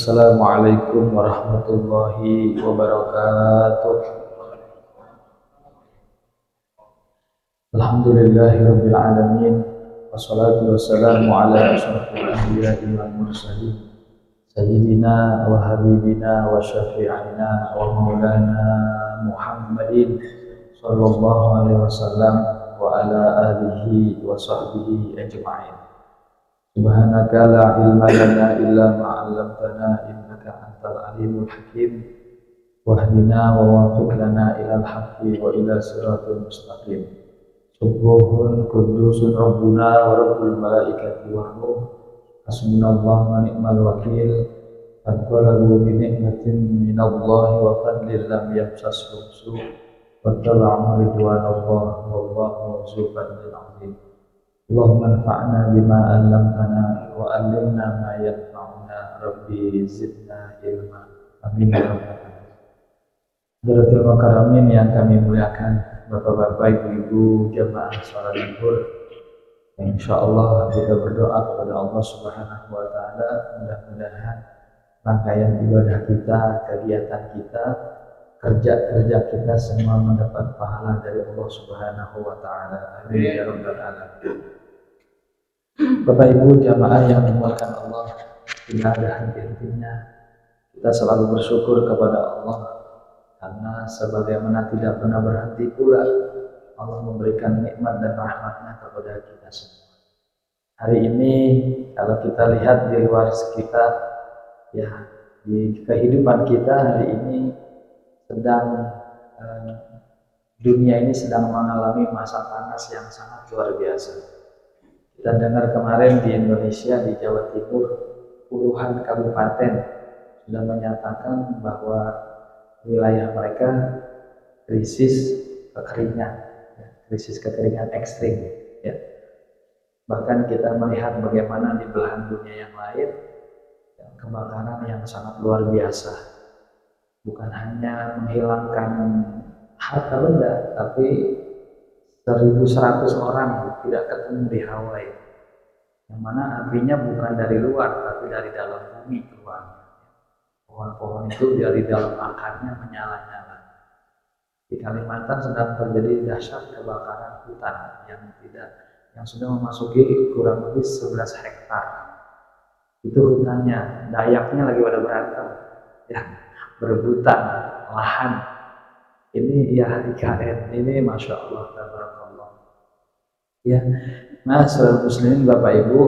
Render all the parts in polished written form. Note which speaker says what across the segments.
Speaker 1: Assalamualaikum warahmatullahi wabarakatuh. Alhamdulillahirabbil alamin. Wassalatu wassalamu ala asyrofil anbiya'i wal mursalin. Sayyidina wa habibina wa syafi'ina wa maulana Muhammadin sallallahu alaihi wasallam wa ala alihi wa sahbihi ajma'in. Subhanaka la ilma lana illa ma 'allamtana innaka antal alimul hakim. Wahdina wa wafiq lana ilal haqqi wa ila siratal mustaqim. Subuhun kudusun rabbuna wa rabbul malaikati wa ruh. Hasbunallahu wa ni'mal wakil. Fadqalahu bi ni'matin minallahi wa fadlin lam yamsashu su'. Wattaba'u ridwanallah wallahu zu fadlil 'azim. Allahumma anfa'na bima 'allamtana wa 'allimna ma yanfa'una rabbi zidna ilma. Amin ya rabbal alamin. Hadirin makaramin yang kami muliakan, Bapak-bapak, Ibu-ibu jamaah salat zuhur. Insyaallah kita berdoa kepada Allah Subhanahu wa taala, mudah-mudahan rangkaian ibadah kita, kegiatan kita, kerja-kerja kita semua mendapat pahala dari Allah Subhanahu wa taala. Amin ya rabbal alamin. Bapak Ibu jamaah yang dimuliakan Allah, tidak ada henti-hentinya kita selalu bersyukur kepada Allah, karena sebagaimana tidak pernah berhenti pula Allah memberikan nikmat dan rahmatnya kepada kita semua. Hari ini kalau kita lihat di luar sekitar, ya, di kehidupan kita hari ini dunia ini sedang mengalami masa panas yang sangat luar biasa. Kita dengar kemarin di Indonesia, di Jawa Timur, puluhan kabupaten sudah menyatakan bahwa wilayah mereka krisis kekeringan, krisis kekeringan ekstrim. Ya. Bahkan kita melihat bagaimana di belahan dunia yang lain, kebakaran yang sangat luar biasa. Bukan hanya menghilangkan harta benda, tapi 1.100 orang tidak ketemu di Hawaii, yang mana apinya bukan dari luar tapi dari dalam bumi keluar. Pohon-pohon itu dari dalam akarnya menyala-nyala. Di Kalimantan sedang terjadi dahsyat kebakaran hutan yang sudah memasuki kurang lebih 11 hektar. Itu hutannya, Dayaknya lagi pada berantem, ya, berebutan lahan. Ini ya IKN, ini Masya Allah, tabarakallah. Ya, saudara muslimin, Bapak Ibu,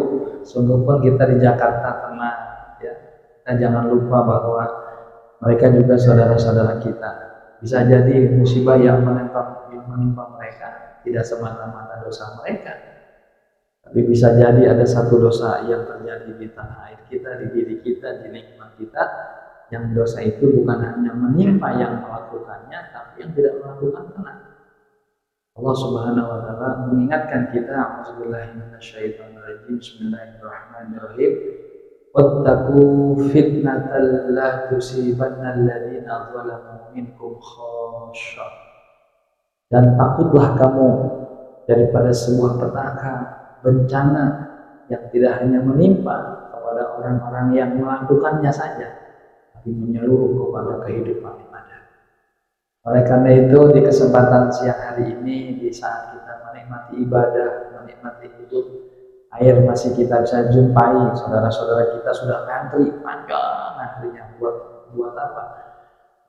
Speaker 1: sungguh pun kita di Jakarta tenang, ya, kita jangan lupa bahwa mereka juga saudara-saudara kita. Bisa jadi musibah yang menimpa mereka tidak semata-mata dosa mereka, tapi bisa jadi ada satu dosa yang terjadi di tanah air kita, di diri kita, di lingkungan kita, yang dosa itu bukan hanya menimpa yang melakukannya, tapi yang tidak melakukan kena. Allah Subhanahu wa taala mengingatkan kita, a'udzubillahi minasyaitonirrajim, bismillahirrahmanirrahim. Wattaqu fitnatal la tusibanna alladziina zalamu minkum khassah. Dan takutlah kamu daripada sebuah petaka, bencana yang tidak hanya menimpa kepada orang-orang yang melakukannya saja, tapi menyeluruh kepada kehidupan yang ada. Oleh karena itu, di kesempatan siang hari ini, di saat kita menikmati ibadah, menikmati hidup, air masih kita bisa jumpai, saudara-saudara kita sudah ngantri panjang antrinya buat apa?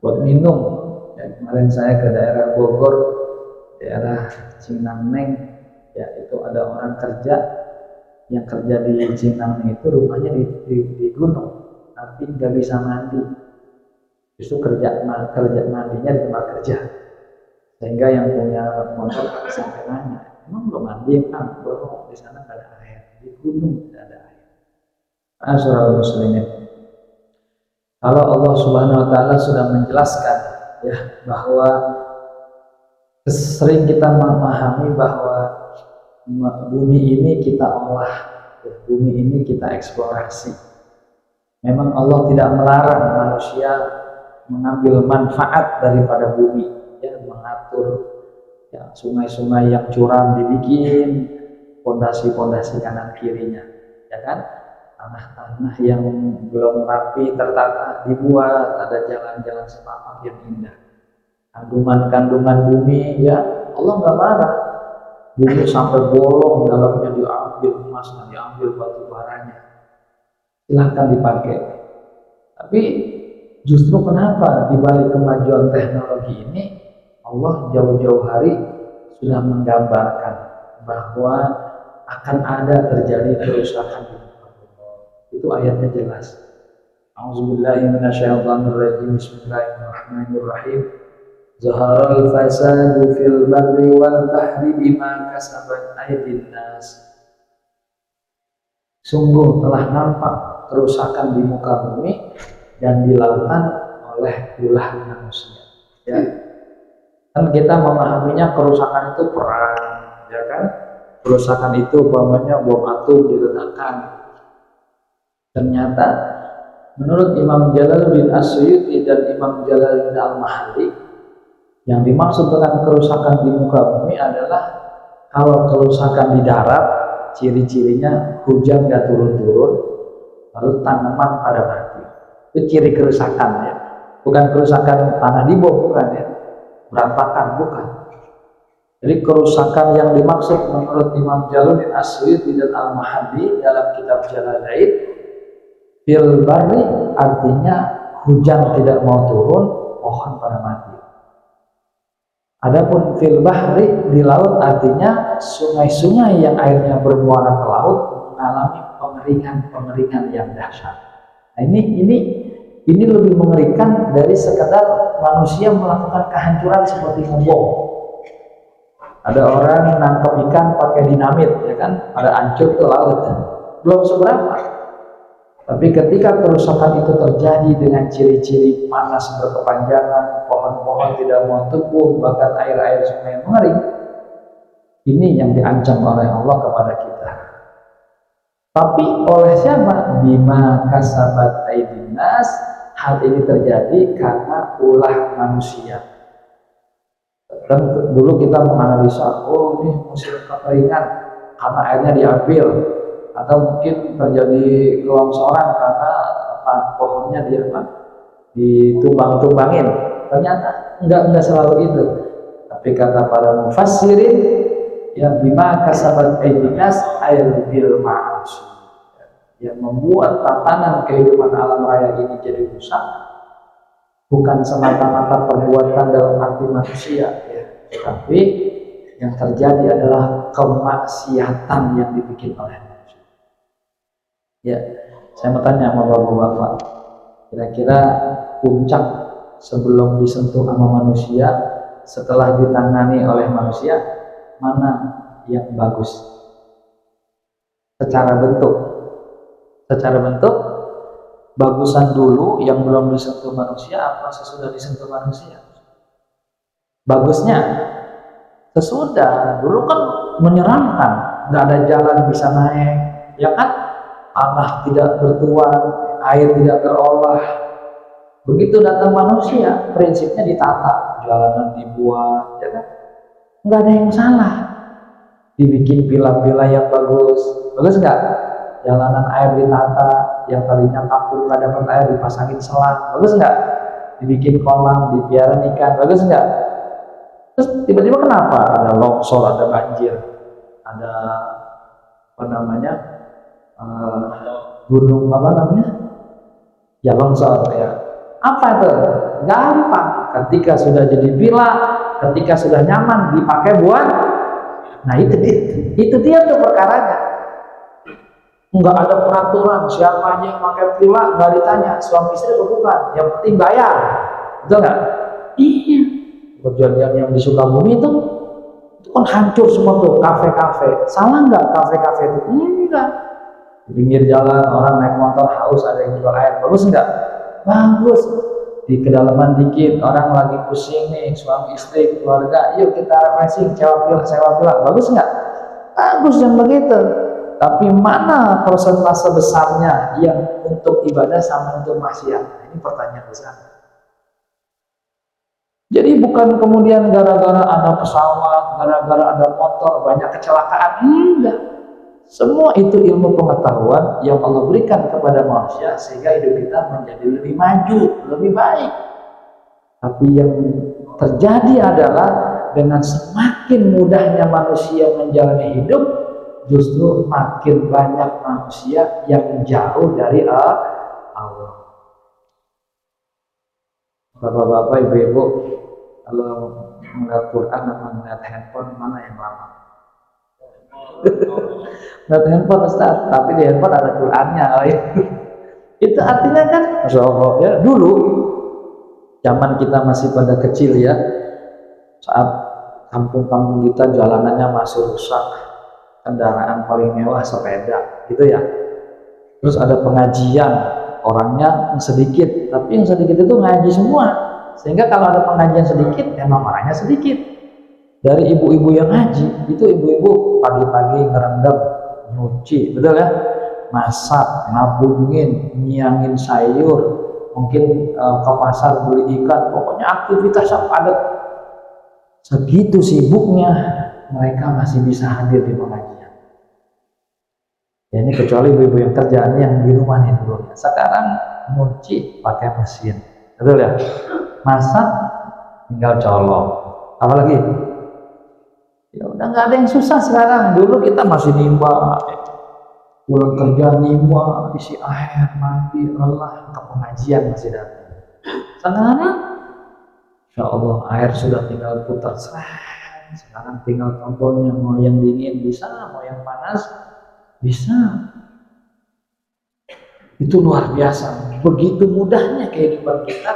Speaker 1: Buat minum. Dan kemarin saya ke daerah Bogor, daerah Cinangneng, ya, itu ada orang kerja yang kerja di Cinangneng, itu rumahnya di gunung, tapi nggak bisa mandi. Justru kerja mandinya di tempat kerja, sehingga yang punya motor sampai nanya, emang belum mandi? Kan belum, di sana nggak ada air, di gunung tidak ada air. Saudara muslimin, kalau Allah Subhanahu wa taala sudah menjelaskan, ya, bahwa sering kita memahami bahwa bumi ini kita olah, bumi ini kita eksplorasi. Memang Allah tidak melarang manusia mengambil manfaat daripada bumi, ya, mengatur, ya, sungai-sungai yang curam dibikin pondasi-pondasi kanan kirinya, ya kan? tanah-tanah yang belum rapi tertata dibuat, ada jalan-jalan setapak yang indah, kandungan-kandungan bumi, ya Allah nggak marah. Bumi sampai bolong, dalamnya diambil emasnya, diambil batu baranya, silahkan dipakai. Tapi justru kenapa di balik kemajuan teknologi ini Allah jauh-jauh hari sudah menggambarkan bahwa akan ada terjadi kerusakan di muka bumi. Itu ayatnya jelas. A'udzubillahi minasyaitonirrajim. Bismillahirrahmanirrahim. Zaharal fasadu fil barri wal bahri bima kasabat aydin nas. Sungguh telah nampak kerusakan di muka bumi dan di lautan oleh ulah manusia. Ya. Kan kita memahaminya kerusakan itu perang, ya kan? Kerusakan itu umpamanya bom atom diledakkan. Ternyata menurut Imam Jalaluddin As-Suyuti dan Imam Jalaluddin Al-Mahalli, yang dimaksud dengan kerusakan di muka bumi adalah kalau kerusakan di darat, ciri-cirinya hujan gak turun-turun, lalu tanaman pada mati. Itu ciri kerusakan, ya. Bukan kerusakan tanah dibom, bukan, ya. Berantakan, bukan. Jadi kerusakan yang dimaksud menurut Imam Jalaluddin As-Suyuti dan Al-Mahalli dalam kitab Jalalain, fil barri artinya hujan tidak mau turun, pohon pada mati. Adapun fil bahri di laut artinya sungai-sungai yang airnya bermuara ke laut mengalami pengeringan yang dahsyat. Nah, ini lebih mengerikan dari sekedar manusia melakukan kehancuran seperti ngebom. Ada orang nangkep ikan pakai dinamit, ya kan, pada hancur ke laut, belum seberapa. Tapi ketika kerusakan itu terjadi dengan ciri-ciri panas berkepanjangan, pohon-pohon tidak mau tumbuh, bahkan air-air sungai mengering, ini yang diancam oleh Allah kepada kita. Tapi oleh siapa? Bima kasabat aydin nas. Hal ini terjadi karena ulah manusia. Dan dulu kita menganalisa, oh ini musim kekeringan karena airnya diambil, atau mungkin terjadi kelongsoran karena pohonnya ditumbang-tumbangin. Ternyata enggak selalu itu. Tapi kata para mufassirin, ya bima kasabat aydin nas air bil ma'asi, yang membuat tatanan kehidupan alam raya ini jadi rusak bukan semata-mata perbuatan dalam arti manusia, ya, tapi yang terjadi adalah kemaksiatan yang dibikin oleh manusia. Ya, saya mau tanya sama bapak-bapak, kira-kira puncak sebelum disentuh sama manusia, setelah ditangani oleh manusia, mana yang bagus secara bentuk? Secara bentuk, bagusan dulu yang belum disentuh manusia apa sesudah disentuh manusia? Bagusnya sesudah. Dulu kan menyeramkan, nggak ada jalan bisa naik, ya kan? Tanah tidak bertuan, air tidak terolah. Begitu datang manusia, prinsipnya ditata, jalanan dibuat, ya kan? Nggak ada yang salah. Dibikin pilar-pilar yang bagus nggak? Jalanan air ditata, yang tadinya kampung nggak dapat air dipasangin selang, bagus nggak? Dibikin kolam, dipiara ikan, bagus nggak? Terus tiba-tiba kenapa ada longsor, ada banjir, ada apa namanya, gunung apa namanya, ya longsor, ya. Apa itu? Gampang. Ketika sudah jadi villa, ketika sudah nyaman dipakai buat, nah itu dia tuh perkaranya. Nggak ada peraturan siapa aja yang pakai villa, nggak ditanya suami istri atau bukan, yang penting bayar, betul nggak? Iya. Kejadian yang di Sukabumi itu kan hancur semua tuh kafe-kafe. Salah nggak kafe-kafe itu? Enggak. Di pinggir jalan orang naik motor haus, ada yang jual air, bagus nggak? Bagus. Di kedalaman dikit orang lagi pusing nih, suami istri keluarga, yuk kita refreshing, sewa villa, bagus nggak? Bagus yang begitu. Tapi mana persentase besarnya yang untuk ibadah sama untuk maksiat? Ini pertanyaan besar. Jadi bukan kemudian gara-gara ada pesawat, gara-gara ada motor, banyak kecelakaan. Enggak. Semua itu ilmu pengetahuan yang Allah berikan kepada manusia sehingga hidup kita menjadi lebih maju, lebih baik. Tapi yang terjadi adalah dengan semakin mudahnya manusia menjalani hidup, justru makin banyak manusia yang jauh dari Allah. Bapak-bapak, ibu-ibu, kalau melihat Quran atau melihat handphone, mana yang lama? Melihat handphone Ustaz, tapi di handphone ada Qurannya. Itu artinya kan, Masya Allah, ya, dulu zaman kita masih pada kecil ya, saat kampung-kampung kita jalanannya masih rusak, kendaraan paling mewah sepeda, gitu ya. Terus ada pengajian, orangnya sedikit, tapi yang sedikit itu ngaji semua. Sehingga kalau ada pengajian sedikit, emang orangnya sedikit. Dari ibu-ibu yang ngaji, itu ibu-ibu pagi-pagi ngerendam, nyuci, betul ya? Masak, nabungin, nyiangin sayur, mungkin ke pasar beli ikan, pokoknya aktivitas yang padat. Segitu sibuknya, mereka masih bisa hadir di pengajian. Ya ini kecuali ibu-ibu yang kerja, ini yang di rumah nih dulu. Sekarang nyuci pakai mesin, betul ya? Masak tinggal colok. Apalagi? Ya udah nggak ada yang susah sekarang. Dulu kita masih nimba, pulang kerja nimba, isi air, mandi, lelah, ke pengajian masih datang. Sekarang, insya Allah air sudah tinggal putar seret. Sekarang tinggal tombolnya, mau yang dingin bisa, mau yang panas bisa. Itu luar biasa. Begitu mudahnya kehidupan kita,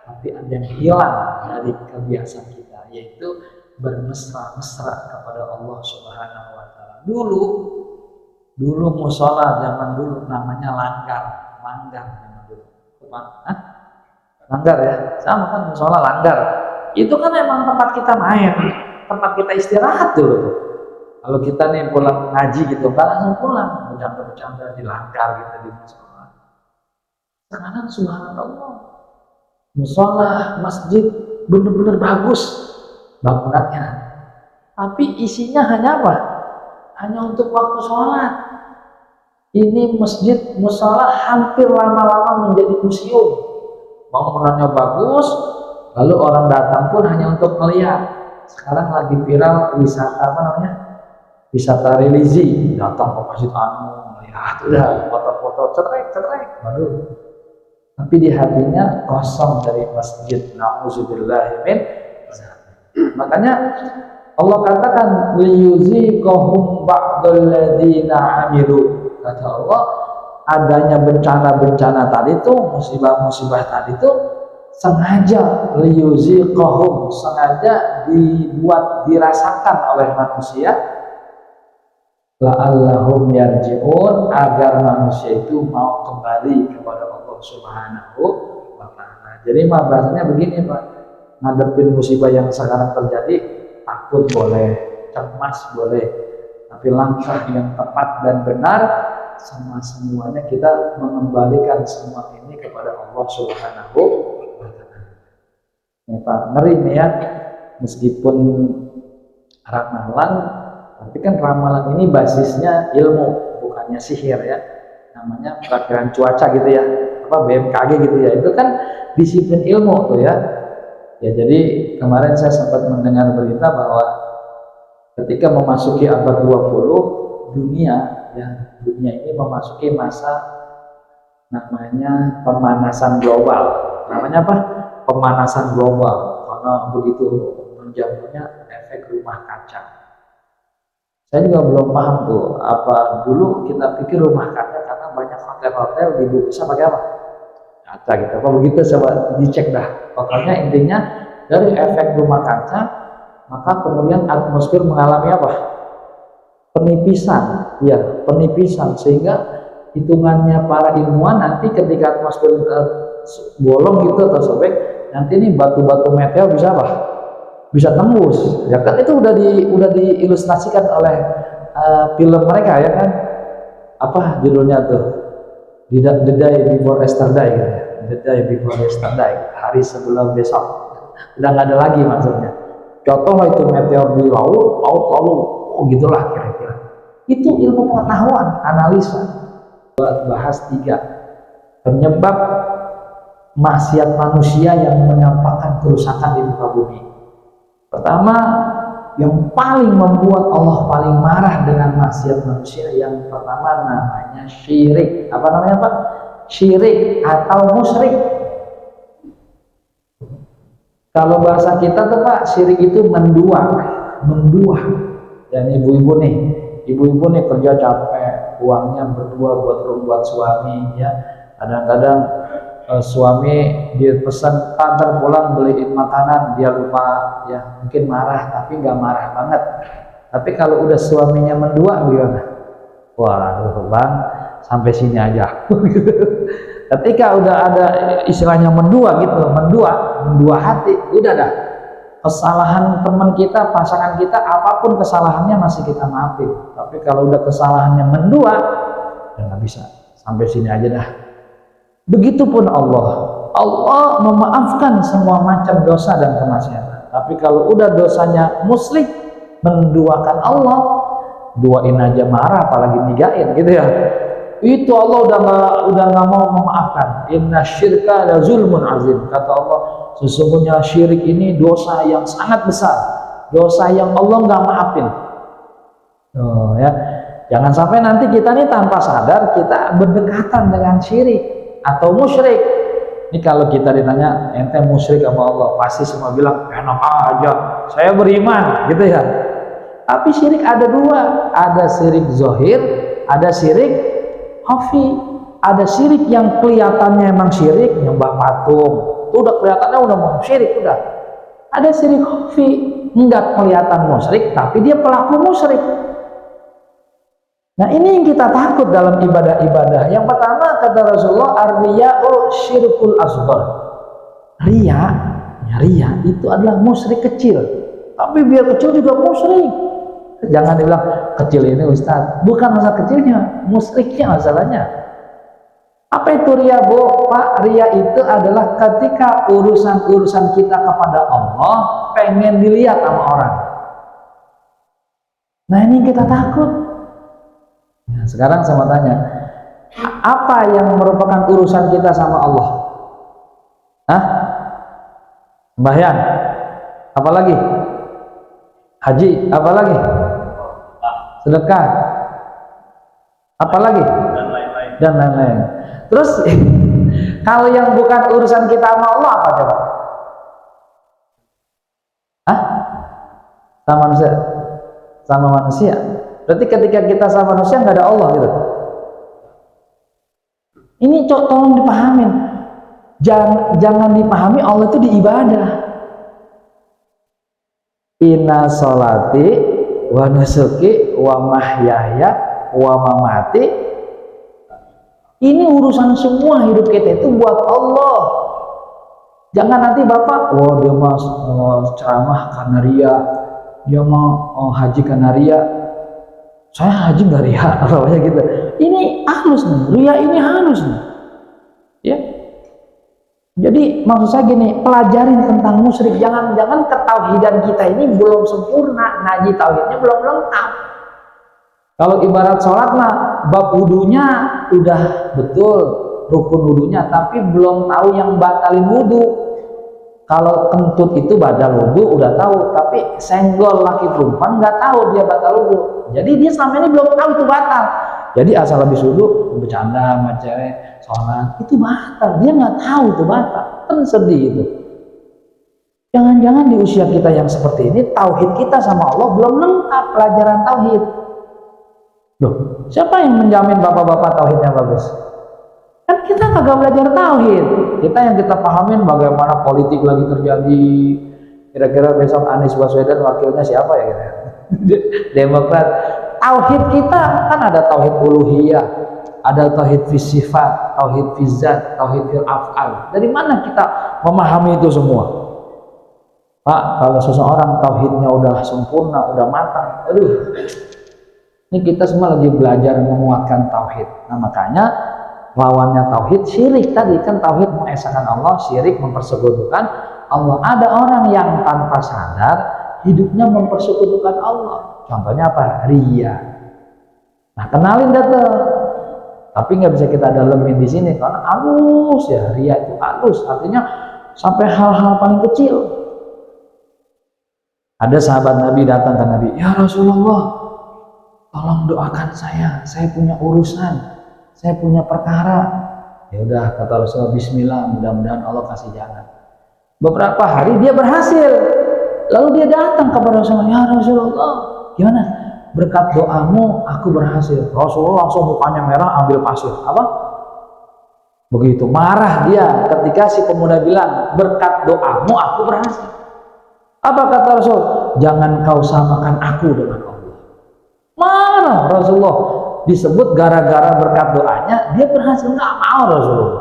Speaker 1: tapi ada yang hilang dari kebiasaan kita, yaitu bermesra-mesra kepada Allah Subhanahu wa Ta'ala. Dulu musola zaman dulu namanya langgar zaman dulu. Langgar ya, sama kan musola langgar. Itu kan emang tempat kita main, tempat kita istirahat dulu tuh. Kalau kita nih pulang ngaji gitu, kan langsung pulang, bercanda-bercanda di langgar gitu di musola. Sekarang subhanallah, musola masjid bener-bener bagus bangunannya, tapi isinya hanya apa? Hanya untuk waktu sholat. Ini masjid musola hampir lama-lama menjadi museum. Bangunannya bagus, lalu orang datang pun hanya untuk melihat. Sekarang lagi viral wisata apa namanya? Wisata religi, datang ke masjid melihat, udah foto-foto, cetrek, baru. Tapi di hatinya kosong dari masjid. Na'udzubillahi min. Makanya Allah katakan liyuziqahum ba'dal ladzina amilu. Kata Allah, adanya bencana-bencana tadi itu, musibah-musibah tadi itu sengaja liyuziqahum, sengaja dibuat dirasakan oleh manusia, la'allahum yarji'un, agar manusia itu mau kembali kepada Allah Subhanahu wa Ta'ala. Jadi bahasanya begini Pak, ngadepin musibah yang sekarang terjadi, takut boleh, cemas boleh, tapi langkah yang tepat dan benar semuanya kita mengembalikan semua ini kepada Allah Subhanahu wa Ta'ala. Ya Pak, ngeri nih ya, meskipun ramalan, tapi kan ramalan ini basisnya ilmu, bukannya sihir ya. Namanya perakiran cuaca gitu ya, apa BMKG gitu ya, itu kan disiplin ilmu tuh ya. Ya jadi kemarin saya sempat mendengar berita bahwa ketika memasuki abad 20 dunia ini memasuki masa namanya pemanasan global. Namanya apa? Pemanasan global, karena begitu menjamurnya efek rumah kaca. Saya juga belum paham tuh, apa dulu kita pikir rumah kaca karena banyak hotel-hotel dibuka pakai apa? Kaca gitu. Apa begitu? Coba dicek dah. Pokoknya intinya dari efek rumah kaca, maka kemudian atmosfer mengalami apa? Penipisan, ya penipisan, sehingga hitungannya para ilmuwan nanti ketika atmosfer bolong gitu atau sobek, nanti nih batu-batu meteor bisa apa? Bisa tembus. Ya kan itu udah diilustrasikan oleh film mereka ya kan? Apa judulnya tuh? The Day Before Yesterday, gitu. The Day Before Yesterday, hari sebelum besok. Udah nggak ada lagi maksudnya. Contoh itu meteor di laut lalu, oh gitulah kira-kira. Itu ilmu pengetahuan, analisa. Bahas 3 penyebab maksiat manusia yang menyampaikan kerusakan di muka bumi. Pertama, yang paling membuat Allah paling marah dengan maksiat manusia, yang pertama namanya syirik. Apa namanya Pak? Syirik atau musyrik. Kalau bahasa kita tuh Pak, syirik itu mendua. Dan ibu-ibu nih kerja capek, uangnya berdua buat suami ya. Kadang-kadang suami dia pesan antar pulang beliin makanan, dia lupa ya, mungkin marah tapi nggak marah banget. Tapi kalau udah suaminya mendua gimana? Waduh bang, sampai sini aja. Ketika udah ada istilahnya mendua hati, udah dah. Kesalahan teman kita, pasangan kita, apapun kesalahannya masih kita maafin. Tapi kalau udah kesalahannya mendua, ya nggak bisa. Sampai sini aja dah. Begitupun Allah memaafkan semua macam dosa dan kemaksiatan. Tapi kalau udah dosanya musyrik, menduakan Allah, duain aja marah, apalagi nigain gitu ya. Itu Allah udah nggak mau memaafkan. Inna syirka la zulmun azim. Kata Allah, sesungguhnya syirik ini dosa yang sangat besar, dosa yang Allah nggak maafin. Ya, jangan sampai nanti kita nih tanpa sadar kita berdekatan dengan syirik atau musyrik. Ini kalau kita ditanya ente musyrik sama Allah, pasti semua bilang enak aja, saya beriman gitu ya. Tapi syirik ada 2, ada syirik zohir, ada syirik khafi. Ada syirik yang kelihatannya emang syirik, nyembah patung, itu udah kelihatannya udah mau syirik udah. Ada syirik khafi, enggak kelihatan musyrik tapi dia pelaku musyrik. Nah ini yang kita takut dalam ibadah-ibadah. Yang pertama kata Rasulullah, ar-riya'u syirkul asghar. Ria itu adalah musyrik kecil. Tapi biar kecil juga musyrik. Jangan dibilang kecil ini Ustaz. Bukan masalah kecilnya, musyriknya masalahnya. Apa itu ria Bu? Pak, ria itu adalah ketika urusan kita kepada Allah pengen dilihat sama orang. Nah ini kita takut. Nah, sekarang saya mau tanya, apa yang merupakan urusan kita sama Allah? Hah? Sembahyang? Apalagi? Haji? Apalagi? Sedekah? Apalagi? Dan lain-lain. Terus kalau yang bukan urusan kita sama Allah apa coba? Hah? Sama manusia. Berarti ketika kita sama manusia nggak ada Allah gitu. Ini tolong dipahamin. Jangan dipahami Allah itu di ibadah. Inna sholati wa nusuki wa mahyaya wa mamati. Ini urusan semua hidup kita itu buat Allah. Jangan nanti Bapak, wah dia mau ceramah karena ria, dia mau haji karena ria. Saya haji nggak ria, apa gitu. Ini halus nih, ria ini halus nih. Ya. Jadi maksud saya gini, pelajarin tentang musyrik. Jangan ketauhidan kita ini belum sempurna, ngaji tauhidnya belum lengkap. Kalau ibarat sholat mah, bab wudunya udah betul, rukun wudunya, tapi belum tahu yang batalin wudu. Kalau kentut itu batal wudu udah tahu, tapi senggol laki perempuan nggak tahu dia batal wudu. Jadi dia selama ini belum tahu itu batal. Jadi asal habis wudu bercanda sama cewek, sholat itu batal. Dia nggak tahu itu batal, kan sedih itu. Jangan-jangan di usia kita yang seperti ini, tauhid kita sama Allah belum lengkap pelajaran tauhid. Loh, siapa yang menjamin bapak-bapak tauhidnya bagus? Kan kita kagak belajar tauhid. Kita yang kita pahamin bagaimana politik lagi terjadi. Kira-kira besok Anies Baswedan wakilnya siapa ya kira? Demokrat. Tauhid kita kan ada tauhid uluhiyah, ada tauhid fisifat, tauhid fizat, tauhid fil af'al. Dari mana kita memahami itu semua? Pak, kalau seseorang tauhidnya udah sempurna, udah matang, aduh, ini kita semua lagi belajar menguatkan tauhid. Nah makanya lawannya tauhid syirik tadi kan, tauhid mengesahkan Allah, syirik mempersekutukan Allah. Ada orang yang tanpa sadar hidupnya mempersekutukan Allah. Contohnya apa? Ria. Nah, kenalin dah tuh. Tapi nggak bisa kita dalemin di sini karena halus ya, ria itu halus, artinya sampai hal-hal paling kecil. Ada sahabat Nabi datang ke Nabi, ya Rasulullah, tolong doakan saya punya urusan, saya punya perkara. Ya udah, kata Rasulullah, Bismillah, mudah-mudahan Allah kasih jalan. Beberapa hari dia berhasil, lalu dia datang kepada Rasulullah, ya Rasulullah, gimana? Berkat doamu aku berhasil. Rasulullah langsung mukanya merah, ambil pasir. Apa? Begitu marah dia ketika si pemuda bilang, berkat doamu aku berhasil. Apa kata Rasul? Jangan kau samakan aku dengan Allah. Marah Rasulullah. Disebut gara-gara berkat doanya dia berhasil. Nggak mau Rasulullah.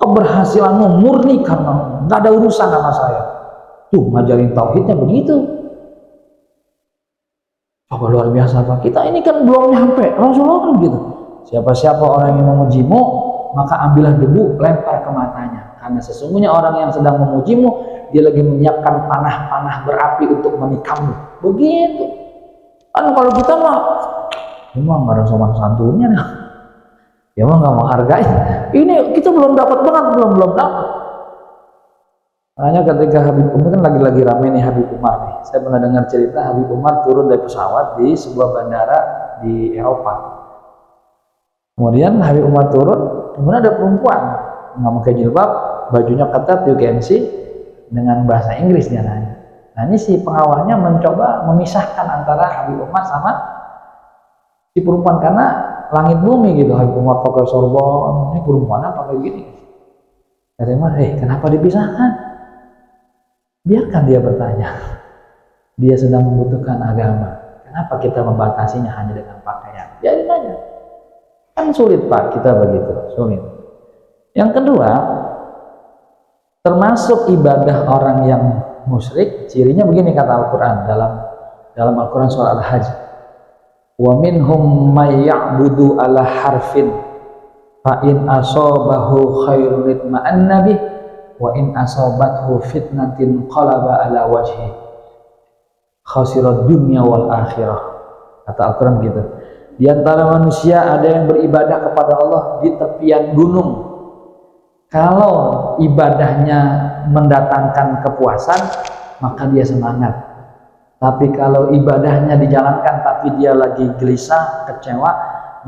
Speaker 1: Keberhasilanmu murni karena nggak ada urusan sama saya. Tuh ngajarin tauhidnya begitu. Apa luar biasa Pak? Kita ini kan belum nyampe. Rasulullah kan gitu. Siapa-siapa orang yang memujimu, maka ambillah debu, lempar ke matanya. Karena sesungguhnya orang yang sedang memujimu, dia lagi menyiapkan panah-panah berapi untuk menikammu. Begitu. Kan kalau kita mah, emang nggak ada sopan santunnya dah. Ya mah nggak menghargai. Ini kita belum dapat banget, belum dapat. Makanya ketika Habib Umar kan lagi-lagi rame nih Habib Umar nih. Saya pernah dengar cerita Habib Umar turun dari pesawat di sebuah bandara di Eropa. Kemudian Habib Umar turun, kemudian ada perempuan nggak pakai jilbab, bajunya ketat, you can see, dengan bahasa Inggris dia nanya. Nah ini si pengawalnya mencoba memisahkan antara Habib Umar sama si perempuan karena langit bumi gitu. Habib Umar pakai sorban, ini perempuannya pakai gini. Kata Umar, kenapa dipisahkan? Biarkan dia bertanya. Dia sedang membutuhkan agama. Kenapa kita membatasinya hanya dengan pakaian? Biarin aja. Kan sulit Pak kita begitu, sulit. Yang kedua, termasuk ibadah orang yang musyrik, cirinya begini kata Al-Quran dalam Al-Quran surah Al-Hajj. Wa minhum may ya'budu ala harfin fa in asabahu khairun itma'anna bih wa in asabathu fitnatin qalaba ala wajhi khasirad dunya wal akhirah. Kata Al-Quran gitu. Di antara manusia ada yang beribadah kepada Allah di tepian gunung. Kalau ibadahnya mendatangkan kepuasan, maka dia semangat. Tapi kalau ibadahnya dijalankan tapi dia lagi gelisah, kecewa,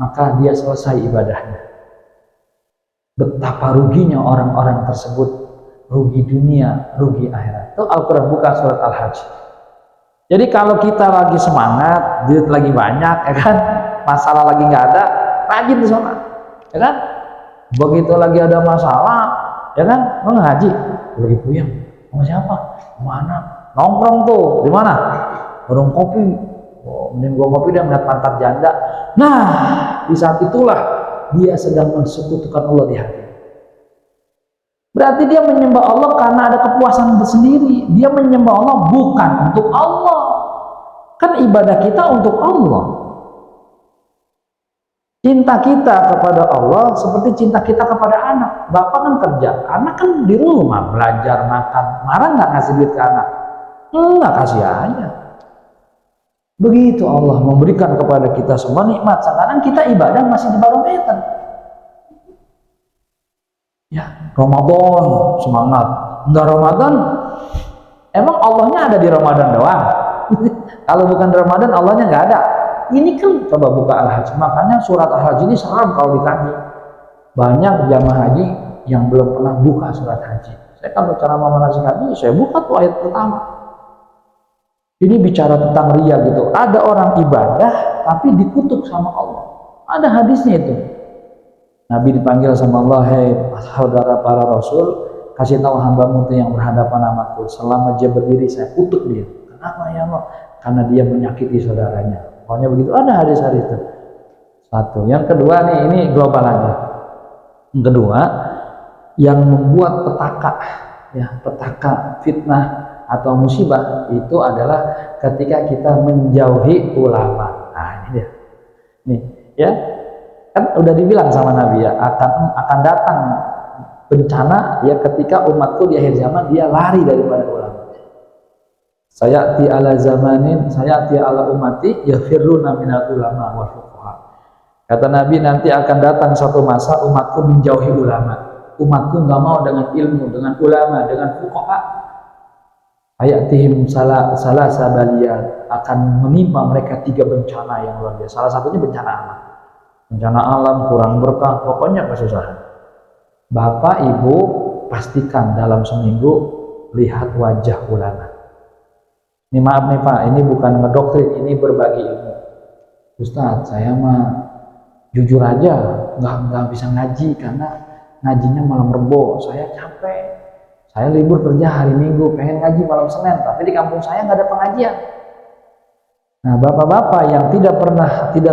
Speaker 1: maka dia selesai ibadahnya. Betapa ruginya orang-orang tersebut. Rugi dunia, rugi akhirat. Itu Al-Quran buka surat Al-Hajj. Jadi kalau kita lagi semangat, duit lagi banyak, ya kan, masalah lagi nggak ada, rajin sholat, ya kan. Begitu lagi ada masalah, ya kan, ngaji, lagi puyeng, sama siapa, mana, nongkrong tuh, di mana, warung kopi, mending gua kopi dia melihat pantat janda. Nah, di saat itulah dia sedang mensekutukan Allah di hati. Berarti dia menyembah Allah karena ada kepuasan tersendiri. Dia menyembah Allah bukan untuk Allah. Kan ibadah kita untuk Allah. Cinta kita kepada Allah seperti cinta kita kepada anak. Bapak kan kerja, anak kan di rumah belajar, makan. Marah nggak ngasih duit ke anak? Enggak, kasih aja. Begitu Allah memberikan kepada kita semua nikmat. Sekarang kita ibadah masih di barometer. Ya, Ramadan semangat. Enggak Ramadan, emang Allahnya ada di Ramadan doang? Kalau bukan Ramadan, Allahnya nggak ada. Ini kan coba buka Al-Hajj. Makanya surat Al-Hajj ini seram kalau dikaji. Banyak jamaah haji yang belum pernah buka surat haji. Saya kalau ceramah manasik haji, saya buka tuh ayat pertama. Ini bicara tentang ria gitu. Ada orang ibadah tapi dikutuk sama Allah. Ada hadisnya itu. Nabi dipanggil sama Allah, hei saudara para rasul, kasih tahu hambamu itu yang berhadapan namaku. Selama dia berdiri, saya kutuk dia. Kenapa ya Allah? Karena dia menyakiti saudaranya. Pokoknya begitu, ada hadis-hadis itu. Satu. Yang kedua nih, ini global aja. Yang kedua, yang membuat petaka fitnah atau musibah itu adalah ketika kita menjauhi ulama. Nah, ini dia. Nih, ya. Kan udah dibilang sama Nabi ya, akan datang bencana ya ketika umatku di akhir zaman dia lari daripada ulama. Sayati ala zamanin, sayati ala ummati yafirruna minal ulama wal fuqaha. Kata Nabi, nanti akan datang suatu masa umatku menjauhi ulama. Umatku nggak mau dengan ilmu, dengan ulama, dengan fuqaha. Ayatihim salah sabaliyat, akan menimpa mereka 3 bencana yang luar biasa. Salah satunya bencana alam. Bencana alam, kurang berkah, pokoknya kesusahan. Bapak Ibu pastikan dalam seminggu lihat wajah ulama. Ini maaf nih Pak, ini bukan ngedoktrin, ini berbagi ilmu. Ustadz, saya mah jujur aja nggak bisa ngaji karena ngajinya malam Rebo. Saya capek. Saya libur kerja hari Minggu, pengen ngaji malam Senin, tapi di kampung saya nggak ada pengajian. Nah, bapak-bapak yang tidak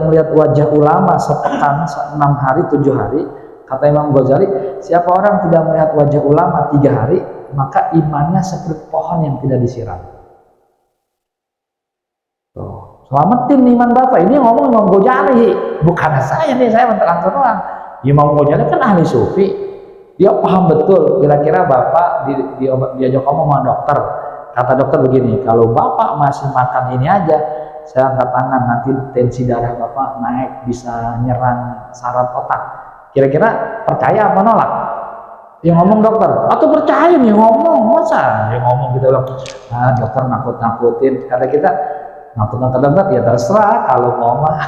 Speaker 1: melihat wajah ulama sepekan, 6 hari, 7 hari, kata Imam Ghazali, siapa orang tidak melihat wajah ulama 3 hari, maka imannya seperti pohon yang tidak disiram. Selamatin iman bapak. Ini ngomong Imam Ghazali, bukan saya nih, saya mentang doang. Imam Ghazali kan ahli sufi, dia paham betul. Kira-kira bapak diajak ngomong sama dokter, kata dokter begini, kalau bapak masih makan ini aja, saya angkat tangan, nanti tensi darah bapak naik, bisa nyerang saraf otak. Kira-kira percaya apa nolak? Yang ngomong dokter, atau percaya nih ngomong, masa yang ngomong kita bilang, ah dokter nakut-nakutin. Kata kita, nakut-nakut ya terserah, kalau mau mah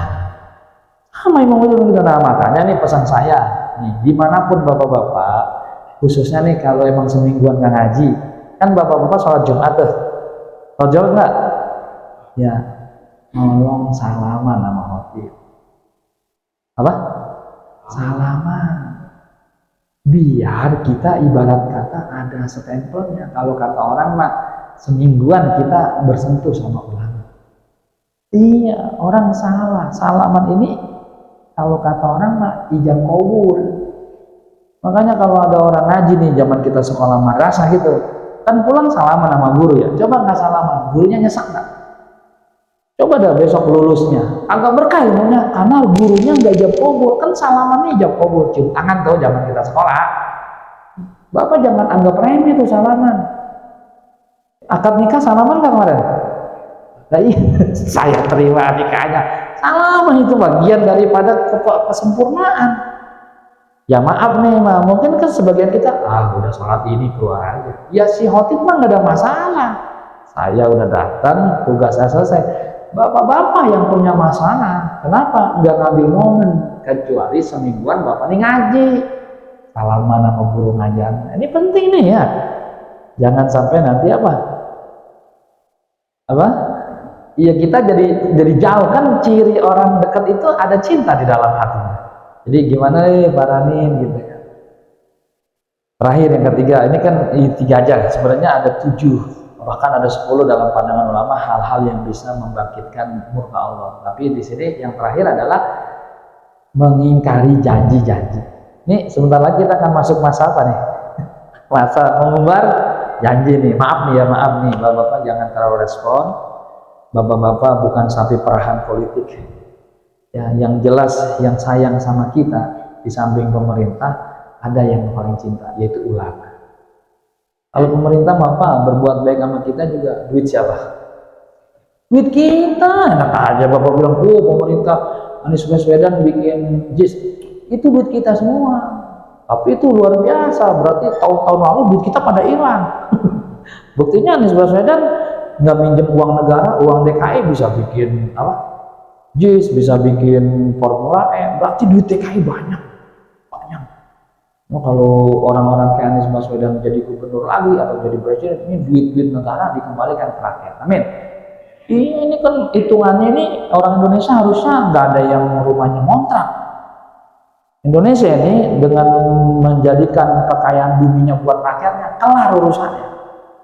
Speaker 1: sama Imam Ghazali kita. Nah, makanya nih pesan saya nih, dimanapun bapak-bapak, khususnya nih kalau emang semingguan nggak ngaji, kan bapak-bapak sholat Jumat tuh, sholat Jumat nggak? Ya, tolong salaman sama khotib. Apa? Salaman. Biar kita ibarat kata ada stempelnya. Kalau kata orang mah semingguan kita bersentuh sama ulama. Iya, orang salah. Salaman ini kalau kata orang mah ijab kabul. Makanya kalau ada orang ngaji nih zaman kita sekolah madrasah gitu, kan pulang salaman sama guru ya. Coba nggak salaman, gurunya nyesek nggak? Coba dah besok lulusnya agak berkah ilmunya karena gurunya nggak ijab kabul. Kan salamannya ijab kabul, cium tangan tuh zaman kita sekolah. Bapak jangan anggap remeh tuh salaman. Akad nikah salaman nggak kemarin? Nah, iya, saya terima nikahnya. Salaman itu bagian daripada kesempurnaan. Ya maaf nih, mungkin kan sebagian kita, udah sholat ini keluar aja. Ya si khotib mah nggak ada masalah. Saya udah datang, tugas saya selesai. Bapak-bapak yang punya masalah, kenapa nggak ngambil momen? Kecuali semingguan bapak nih ngaji, salaman sama guru ngajar. Ini penting nih ya. Jangan sampai nanti apa? Iya, kita jadi jauh. Kan ciri orang dekat itu ada cinta di dalam hatinya. Jadi gimana nih Pak Ranin gitu kan. Terakhir yang ketiga, ini kan 3 aja. Sebenarnya ada 7, bahkan ada 10 dalam pandangan ulama hal-hal yang bisa membangkitkan murka Allah. Tapi di sini yang terakhir adalah mengingkari janji-janji. Nih sebentar lagi kita akan masuk masa apa nih? Masa mengumbar janji nih. Maaf nih, bapak-bapak jangan terlalu respon. Bapak-bapak bukan sapi perahan politik. Ya, yang jelas yang sayang sama kita di samping pemerintah ada yang paling cinta, yaitu ulama. Kalau pemerintah apa berbuat baik sama kita juga duit siapa? Duit kita. Enak aja bapak bilang, pemerintah Anies Baswedan bikin JIS, itu duit kita semua. Tapi itu luar biasa, berarti tahun-tahun lalu duit kita pada hilang. Buktinya Anies Baswedan nggak minjem uang negara, uang DKI bisa bikin apa? JIS, bisa bikin Formula E, berarti duit DKI banyak. Nah, kalau orang-orang kayak Anies Baswedan jadi gubernur lagi atau jadi presiden, ini duit-duit negara dikembalikan ke rakyat. Amin. Ini kan hitungannya ini orang Indonesia harusnya nggak ada yang rumahnya ngontrak. Indonesia ini dengan menjadikan kekayaan buminya buat rakyatnya, kelar urusannya.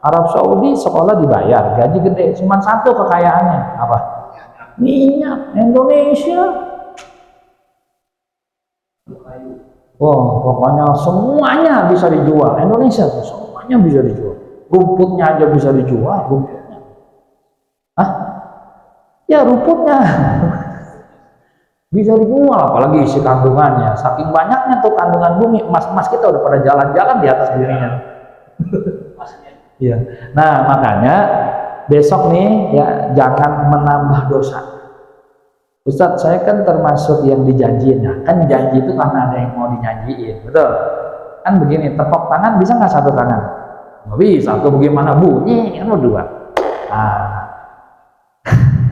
Speaker 1: Arab Saudi sekolah dibayar, gaji gede, cuma satu kekayaannya apa? Minyak. Indonesia, pokoknya semuanya bisa dijual. Indonesia semuanya bisa dijual. Rumputnya aja bisa dijual, rumputnya. Ya rumputnya bisa dijual, apalagi isi kandungannya. Saking banyaknya tuh kandungan bumi, emas-emas kita udah pada jalan-jalan di atas buminya. Iya. Nah, makanya besok nih ya jangan menambah dosa. Ustadz, saya kan termasuk yang dijanjiin. Nah, kan janji itu karena ada yang mau dijanjiin, betul? Kan begini, tepuk tangan bisa nggak satu tangan? Nggak bisa, tuh bagaimana bunyi, kan berdua. Nah,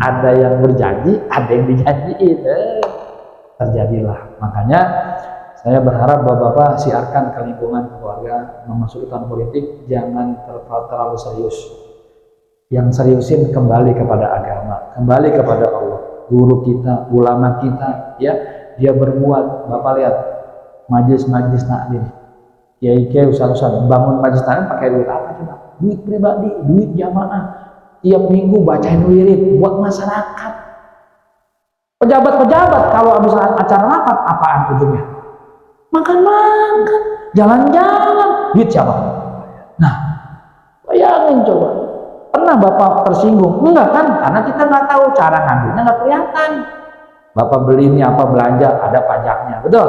Speaker 1: ada yang berjanji, ada yang dijanjiin. Terjadilah. Makanya saya berharap bapak-bapak siarkan ke lingkungan keluarga, memasukkan politik, jangan terlalu serius. Yang seriusin kembali kepada agama, kembali kepada Allah. Guru kita, ulama kita, ya, dia berbuat. Bapak lihat majelis-majelis taklim, kiai-kiai, ustaz-ustaz bangun majelis taklim pakai duit apa coba? Duit pribadi, duit jamaah. Tiap minggu bacain wirid buat masyarakat. Pejabat-pejabat kalau habis acara rapat apaan ujungnya? Makan-makan, jalan-jalan, duit siapa? Nah, bayangin coba. Pernah Bapak tersinggung? Enggak kan? Karena kita nggak tahu cara ngambilnya, nggak kelihatan. Bapak beli ini apa, belanja, ada pajaknya, betul?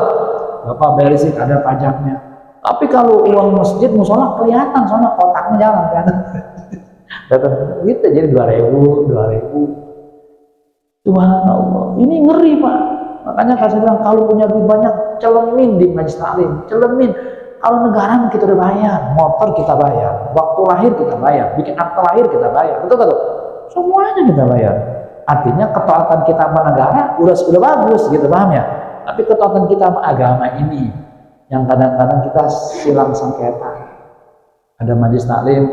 Speaker 1: Bapak bayar listrik, ada pajaknya. Tapi kalau uang masjid, musola kelihatan, soalnya kotaknya jalan, kelihatan. Gitu, jadi 2.000. Subhanallah, ini ngeri Pak. Makanya saya bilang kalau punya duit banyak, celemin di majelis taklim, celemin. Kalau negara kita udah bayar, motor kita bayar, waktu lahir kita bayar, bikin akte lahir kita bayar, betul betul. Semuanya kita bayar. Artinya ketaatan kita sama negara udah bagus, gitu, paham ya? Tapi ketaatan kita sama agama ini, yang kadang-kadang kita silang sengketa. Ada majelis taklim,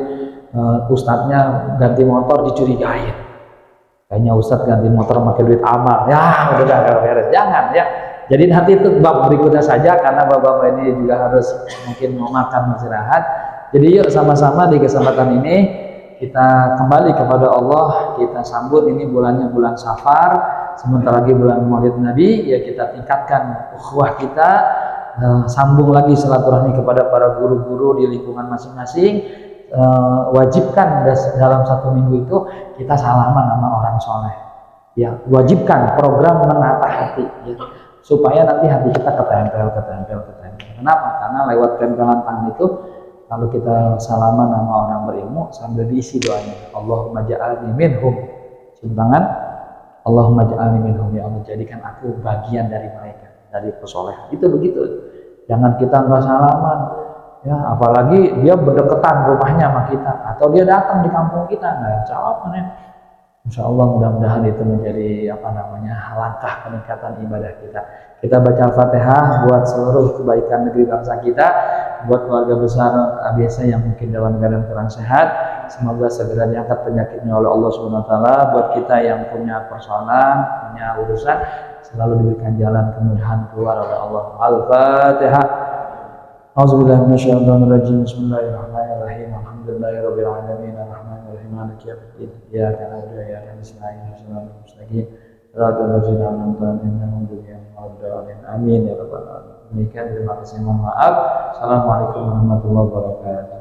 Speaker 1: ustadznya ganti motor dicurigain. Kayaknya ustadz ganti motor pakai duit amal, ya udah gak beres, jangan ya. Jadi nanti itu bab berikutnya saja, karena bapak-bapak ini juga harus mungkin mau makan, istirahat. Jadi yuk sama-sama di kesempatan ini kita kembali kepada Allah, kita sambut ini bulannya bulan Safar, sebentar lagi bulan Maulid Nabi, ya kita tingkatkan ukhuwah kita, sambung lagi silaturahmi kepada para guru-guru di lingkungan masing-masing, wajibkan dalam 1 minggu itu kita salaman sama orang soleh, ya wajibkan program menata hati, ya, supaya nanti hati kita ketempel. Kenapa? Karena lewat tempelan tangan itu, kalau kita salaman sama orang berilmu sambil diisi doanya, Allahumma ja'alni minhum, cium tangan, Allahumma ja'alni minhum, ya Allah jadikan aku bagian dari mereka, dari pesolehan. Itu begitu. Jangan kita nggak salaman, ya apalagi dia berdekatan rumahnya sama kita, atau dia datang di kampung kita, nggak salaman ya. Insya Allah mudah-mudahan itu menjadi langkah peningkatan ibadah kita. Kita baca Al-Fatihah buat seluruh kebaikan negeri bangsa kita, buat keluarga besar ABS yang mungkin dalam keadaan kurang sehat, semoga segera diangkat penyakitnya oleh Allah Subhanahu Wa Taala. Buat kita yang punya persoalan, punya urusan, selalu diberikan jalan kemudahan keluar oleh Allah. Al-Fatihah. Auzubillahi minasyaitonirrajim. Bismillahirrahmanirrahim. Alhamdulillahirabbil alamin. Arrahmanirrahim. Maliki yaumiddin. Iyyaka na'budu wa iyyaka nasta'in. Ihdinas mustaqim. Shiratal ladzina an'amta 'alaihim ghairil maghdubi 'alaihim. Amin ya rabbal alamin. Demikian, terima kasih, mohon maaf. Assalamualaikum warahmatullahi wabarakatuh.